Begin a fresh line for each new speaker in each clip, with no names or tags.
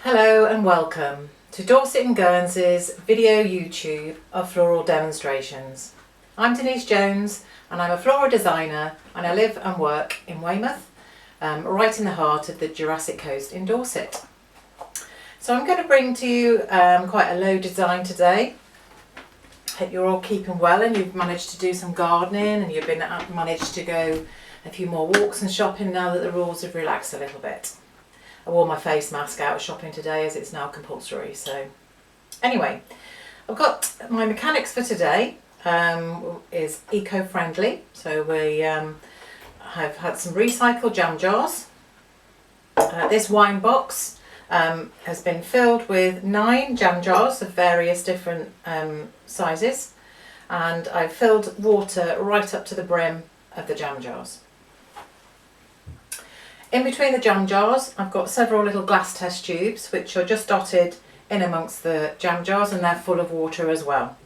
Hello and welcome to Dorset and Guernsey's video YouTube of floral demonstrations. I'm Denise Jones and I'm a floral designer and I live and work in Weymouth, right in the heart of the Jurassic Coast in Dorset. So I'm going to bring to you quite a low design today. Hope you're all keeping well and you've managed to do some gardening and you've managed to go a few more walks and shopping now that the rules have relaxed a little bit. I wore my face mask out shopping today as it's now compulsory. So anyway, I've got my mechanics for today is eco-friendly. So we have had some recycled jam jars. This wine box has been filled with 9 jam jars of various different sizes, and I've filled water right up to the brim of the jam jars. In between the jam jars I've got several little glass test tubes which are just dotted in amongst the jam jars, and they're full of water as well.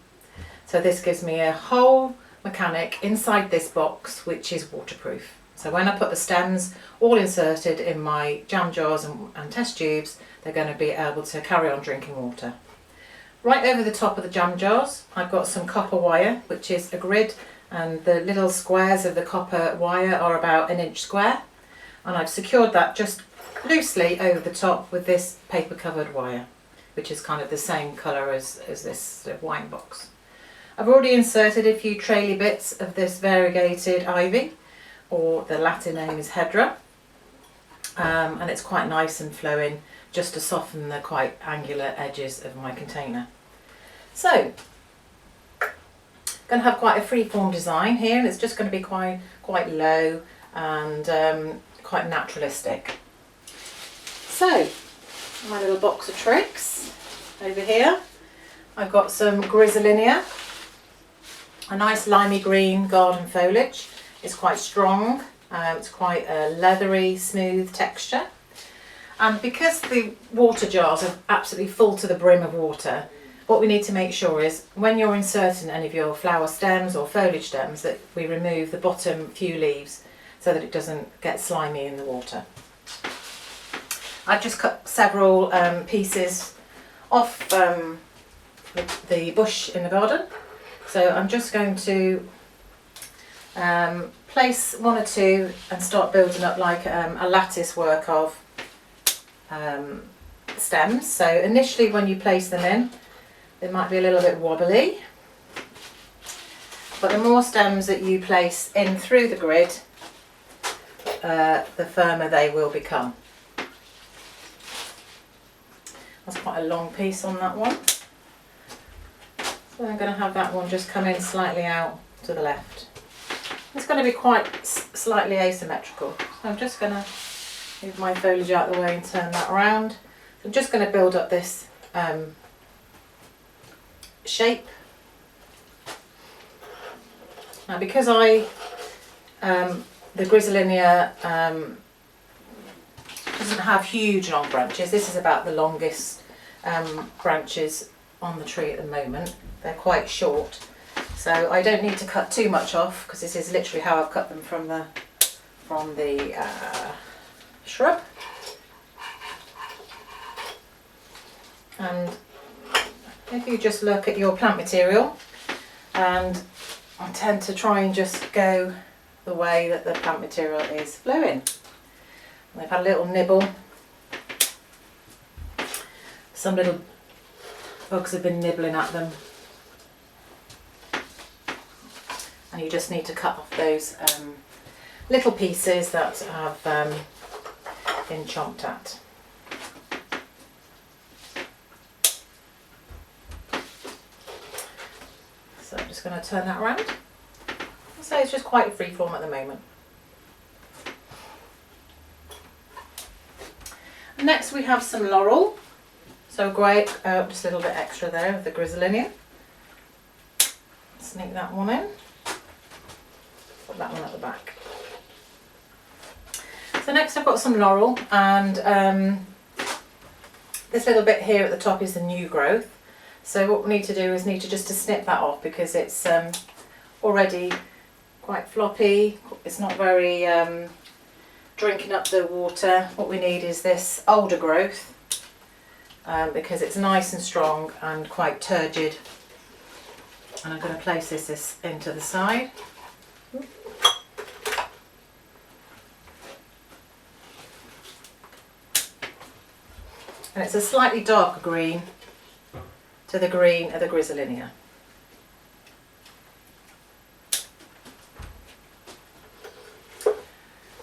So this gives me a whole mechanic inside this box which is waterproof. So when I put the stems all inserted in my jam jars and test tubes, they're going to be able to carry on drinking water. Right over the top of the jam jars I've got some copper wire which is a grid, and the little squares of the copper wire are about 1 inch square. And I've secured that just loosely over the top with this paper covered wire, which is kind of the same colour as this wine box. I've already inserted a few traily bits of this variegated ivy, or the Latin name is Hedera, and it's quite nice and flowing just to soften the quite angular edges of my container. So, going to have quite a freeform design here, and it's just going to be quite low and quite naturalistic. So my little box of tricks over here, I've got some Greenery, a nice limey green garden foliage. It's quite strong, it's quite a leathery smooth texture, and because the water jars are absolutely full to the brim of water, what we need to make sure is when you're inserting any of your flower stems or foliage stems that we remove the bottom few leaves so that it doesn't get slimy in the water. I've just cut several pieces off the bush in the garden, so I'm just going to place 1 or 2 and start building up like a lattice work of stems. So initially when you place them in, they might be a little bit wobbly, but the more stems that you place in through the grid, the firmer they will become. That's quite a long piece on that one. So I'm going to have that one just come in slightly out to the left. It's going to be quite slightly asymmetrical. So I'm just going to move my foliage out of the way and turn that around. I'm just going to build up this shape. Now because the Greenery doesn't have huge long branches. This is about the longest branches on the tree at the moment. They're quite short, so I don't need to cut too much off because this is literally how I've cut them from the shrub. And if you just look at your plant material, and I tend to try and just go the way that the plant material is flowing. They've had a little nibble. Some little bugs have been nibbling at them. And you just need to cut off those little pieces that have been chomped at. So I'm just going to turn that around. So it's just quite free form at the moment. Next we have some laurel. So great, just a little bit extra there of the Greenery. Sneak that one in. Put that one at the back. So next I've got some laurel, and this little bit here at the top is the new growth. So what we need to do is just to snip that off because it's already quite floppy. It's not very drinking up the water. What we need is this older growth because it's nice and strong and quite turgid. And I'm going to place this into the side. And it's a slightly darker green to the green of the Grisilinea.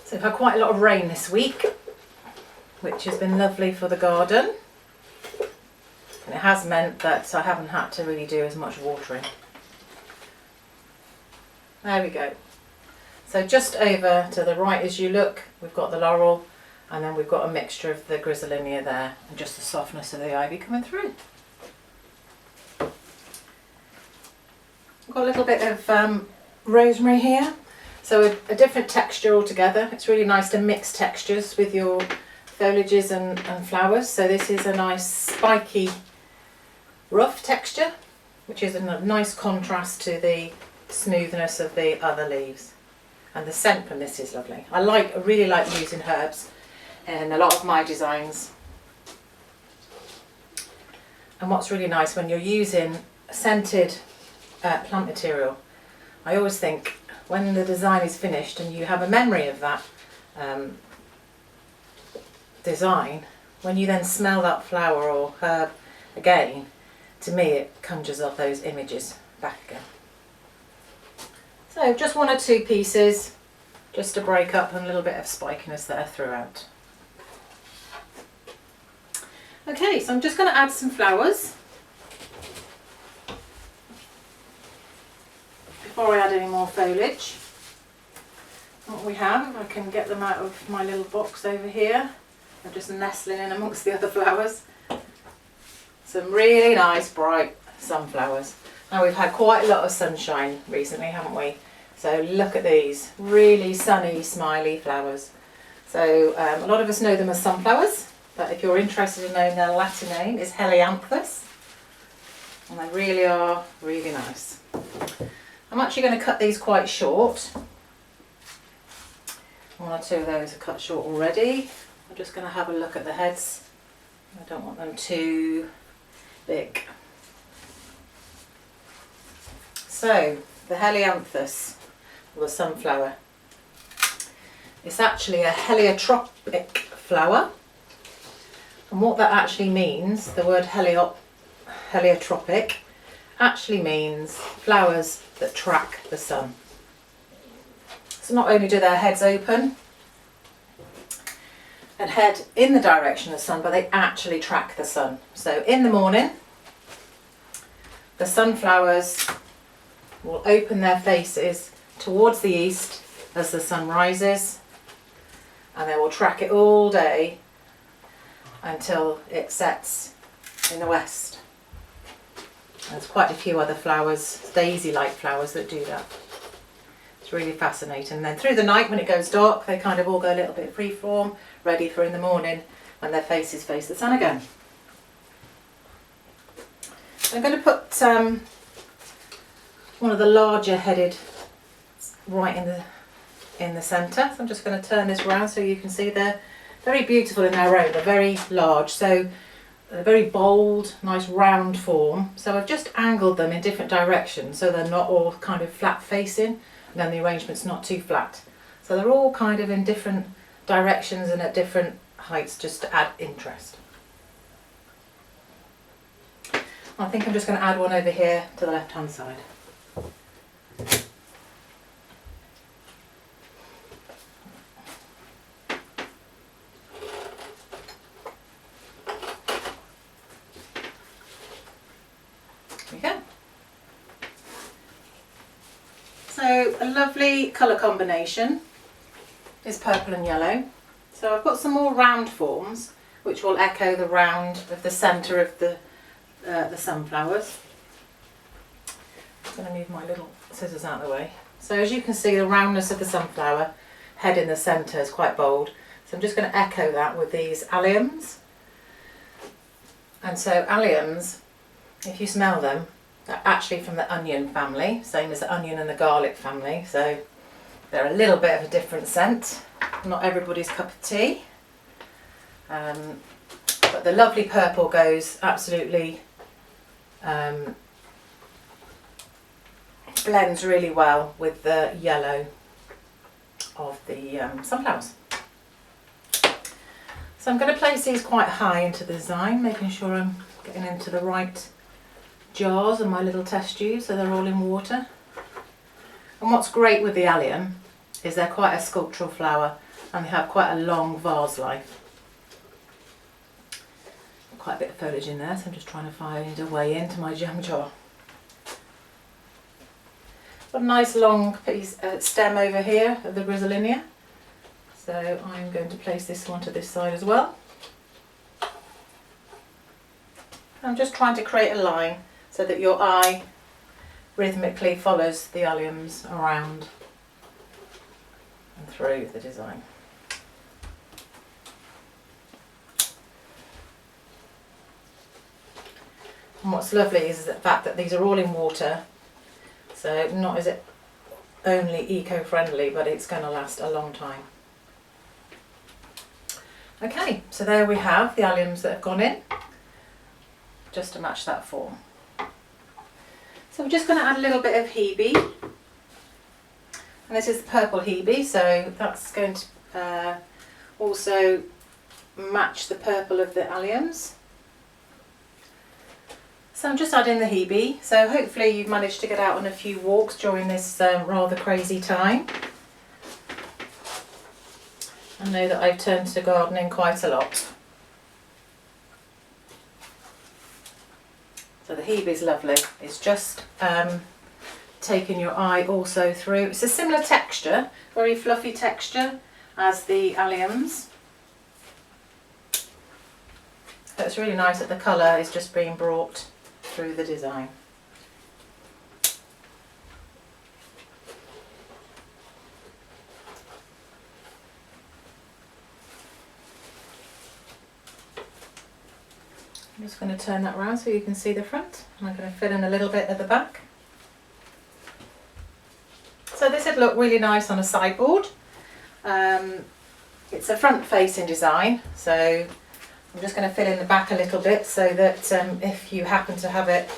So we've had quite a lot of rain this week, which has been lovely for the garden. And it has meant that I haven't had to really do as much watering. There we go. So just over to the right as you look, we've got the laurel, and then we've got a mixture of the Grisilinea there, and just the softness of the ivy coming through. I've got a little bit of rosemary here, so a different texture altogether. It's really nice to mix textures with your foliages and flowers. So this is a nice spiky rough texture, which is a nice contrast to the smoothness of the other leaves. And the scent from this is lovely. I really like using herbs in a lot of my designs. And what's really nice when you're using scented plant material, I always think when the design is finished and you have a memory of that design, when you then smell that flower or herb again, to me it conjures up those images back again. So just one or two pieces just to break up and a little bit of spikiness there throughout. Okay, so I'm just going to add some flowers before I add any more foliage. What we have, if I can get them out of my little box over here, they're just nestling in amongst the other flowers. Some really nice bright sunflowers. Now we've had quite a lot of sunshine recently, haven't we? So look at these really sunny, smiley flowers. So a lot of us know them as sunflowers, but if you're interested in knowing their Latin name, is Helianthus. And they really are really nice. I'm actually going to cut these quite short. One or two of those are cut short already. I'm just going to have a look at the heads. I don't want them too big. So the Helianthus, or the sunflower, it's actually a heliotropic flower. And what that actually means, the word heliotropic, actually means flowers that track the sun. So not only do their heads open and head in the direction of the sun, but they actually track the sun. So in the morning, the sunflowers will open their faces towards the east as the sun rises, and they will track it all day until it sets in the west. There's quite a few other flowers, daisy-like flowers, that do that. It's really fascinating. And then through the night, when it goes dark, they kind of all go a little bit free-form, ready for in the morning when their faces face the sun again. I'm going to put one of the larger headed right in the centre. So I'm just going to turn this around so you can see they're very beautiful in their own. They're very large, so a very bold, nice round form. So I've just angled them in different directions so they're not all kind of flat facing, and then the arrangement's not too flat. So they're all kind of in different directions and at different heights, just to add interest. I think I'm just going to add one over here to the left hand side. So a lovely colour combination is purple and yellow. So I've got some more round forms which will echo the round of the centre of the sunflowers. I'm going to move my little scissors out of the way. So as you can see, the roundness of the sunflower head in the centre is quite bold. So I'm just going to echo that with these alliums. And so alliums, if you smell them, they're actually from the onion family, same as the onion and the garlic family, so they're a little bit of a different scent. Not everybody's cup of tea, but the lovely purple goes absolutely, blends really well with the yellow of the sunflowers. So I'm going to place these quite high into the design, making sure I'm getting into the right jars and my little test tubes so they're all in water. And what's great with the allium is they're quite a sculptural flower and they have quite a long vase life. Quite a bit of foliage in there, so I'm just trying to find a way into my jam jar. Got a nice long piece stem over here of the Griselinea, so I'm going to place this one to this side as well. I'm just trying to create a line so that your eye rhythmically follows the alliums around and through the design. And what's lovely is the fact that these are all in water, so not is it only eco-friendly, but it's going to last a long time. Okay, so there we have the alliums that have gone in, just to match that form. So we're just going to add a little bit of hebe, and this is the purple hebe, so that's going to also match the purple of the alliums. So I'm just adding the hebe, so hopefully you've managed to get out on a few walks during this rather crazy time. I know that I've turned to gardening quite a lot. So the hebe is lovely, it's just taking your eye also through. It's a similar texture, very fluffy texture as the alliums. So it's really nice that the colour is just being brought through the design. I'm just going to turn that around so you can see the front, and I'm going to fill in a little bit at the back. So this would look really nice on a sideboard. It's a front facing design, so I'm just going to fill in the back a little bit so that if you happen to have it,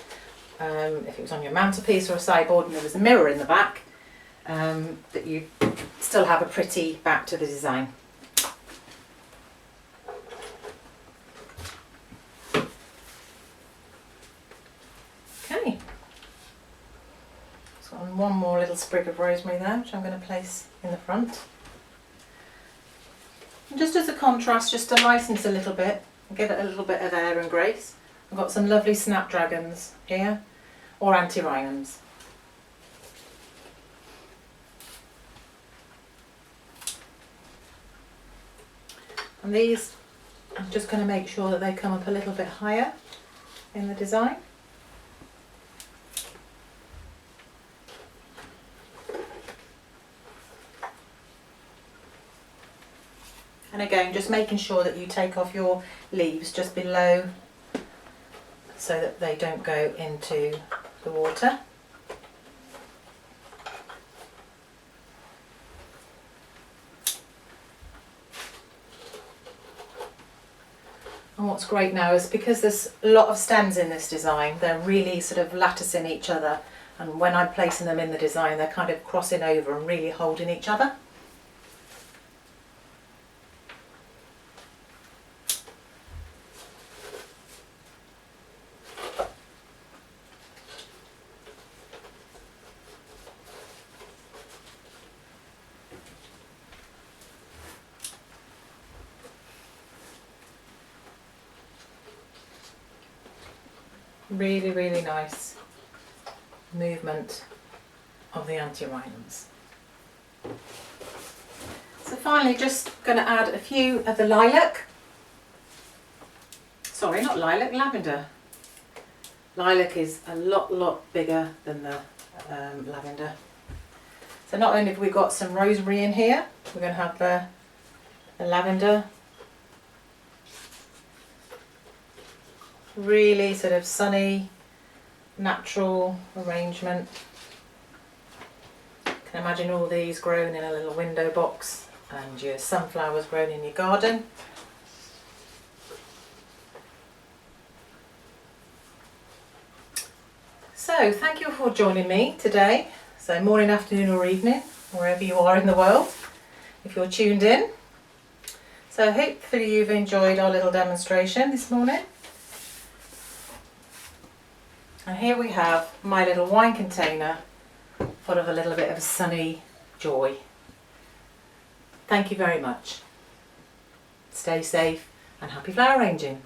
if it was on your mantelpiece or a sideboard and there was a mirror in the back, that you still have a pretty back to the design. Okay, so one more little sprig of rosemary there, which I'm going to place in the front. And just as a contrast, just to license a little bit, give it a little bit of air and grace, I've got some lovely snapdragons here, or antirrhinums. And these, I'm just going to make sure that they come up a little bit higher in the design. And again, just making sure that you take off your leaves just below so that they don't go into the water. And what's great now is because there's a lot of stems in this design, they're really sort of latticing each other, and when I'm placing them in the design they're kind of crossing over and really holding each other. Really, really nice movement of the antirrhinums. So finally, just going to add a few of the lilac. Sorry, not lilac, lavender. Lilac is a lot bigger than the lavender. So not only have we got some rosemary in here, we're going to have the lavender. Really sort of sunny, natural arrangement. You can imagine all these grown in a little window box and your sunflowers grown in your garden. So thank you for joining me today. So morning, afternoon or evening, wherever you are in the world, if you're tuned in. So hopefully you've enjoyed our little demonstration this morning. And here we have my little wine container full of a little bit of sunny joy. Thank you very much. Stay safe and happy flower arranging.